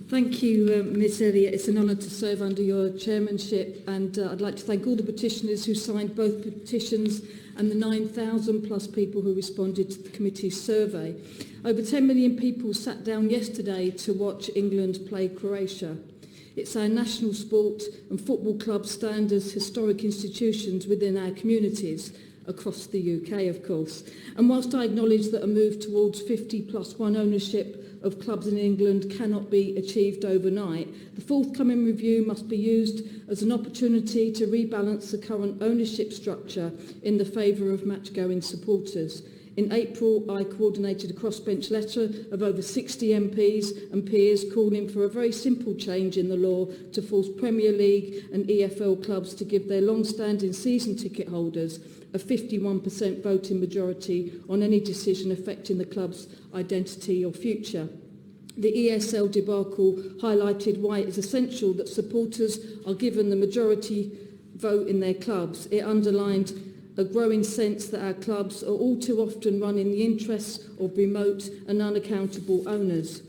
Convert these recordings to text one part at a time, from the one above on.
Thank you, Ms Elliott. It's an honour to serve under your chairmanship, and I'd like to thank all the petitioners who signed both petitions and the 9,000 plus people who responded to the committee's survey. Over 10 million people sat down yesterday to watch England play Croatia. It's our national sport, and football clubs stand as historic institutions within our communities, across the UK, of course. And whilst I acknowledge that a move towards 50+1 ownership of clubs in England cannot be achieved overnight, the forthcoming review must be used as an opportunity to rebalance the current ownership structure in the favour of match-going supporters. In April, I coordinated a crossbench letter of over 60 MPs and peers calling for a very simple change in the law to force Premier League and EFL clubs to give their long-standing season ticket holders a 51% voting majority on any decision affecting the club's identity or future. The ESL debacle highlighted why it is essential that supporters are given the majority vote in their clubs. It underlined a growing sense that our clubs are all too often run in the interests of remote and unaccountable owners.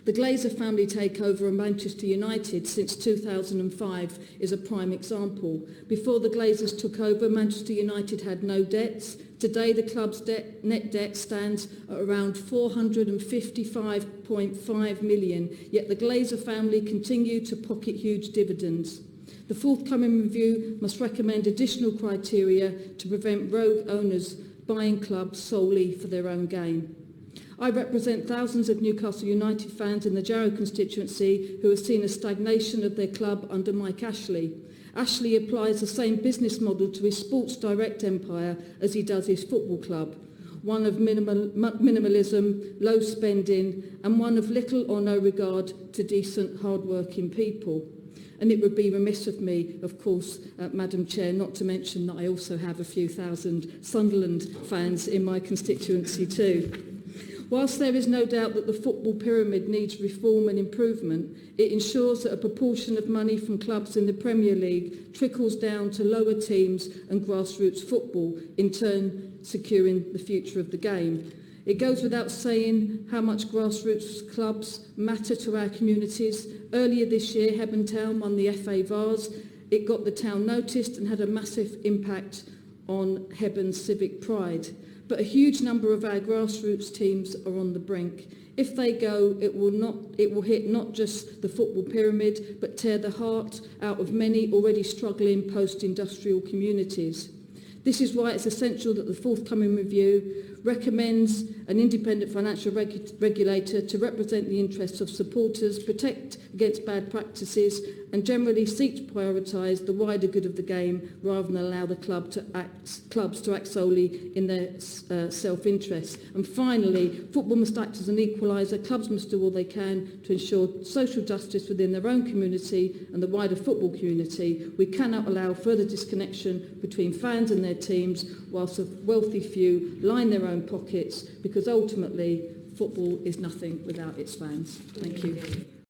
The Glazer family takeover of Manchester United since 2005 is a prime example. Before the Glazers took over, Manchester United had no debts. Today, the club's net debt stands at around £455.5 million, yet the Glazer family continue to pocket huge dividends. The forthcoming review must recommend additional criteria to prevent rogue owners buying clubs solely for their own gain. I represent thousands of Newcastle United fans in the Jarrow constituency who have seen a stagnation of their club under Mike Ashley. Ashley applies the same business model to his Sports Direct empire as he does his football club, one of minimalism, low spending, and one of little or no regard to decent, hard-working people. And it would be remiss of me, of course, Madam Chair, not to mention that I also have a few thousand Sunderland fans in my constituency too. Whilst there is no doubt that the football pyramid needs reform and improvement, it ensures that a proportion of money from clubs in the Premier League trickles down to lower teams and grassroots football, in turn securing the future of the game. It goes without saying how much grassroots clubs matter to our communities. Earlier this year, Hebburn Town won the FA Vase. It got the town noticed and had a massive impact on Heburn's civic pride. But a huge number of our grassroots teams are on the brink. If they go, it will hit not just the football pyramid, but tear the heart out of many already struggling post-industrial communities. This is why it's essential that the forthcoming review recommends an independent financial regulator to represent the interests of supporters, protect against bad practices, and generally seek to prioritise the wider good of the game rather than allow the clubs to act solely in their self-interest. And finally, football must act as an equaliser. Clubs must do all they can to ensure social justice within their own community and the wider football community. We cannot allow further disconnection between fans and their teams whilst a wealthy few line their own pockets, because ultimately football is nothing without its fans. Thank you.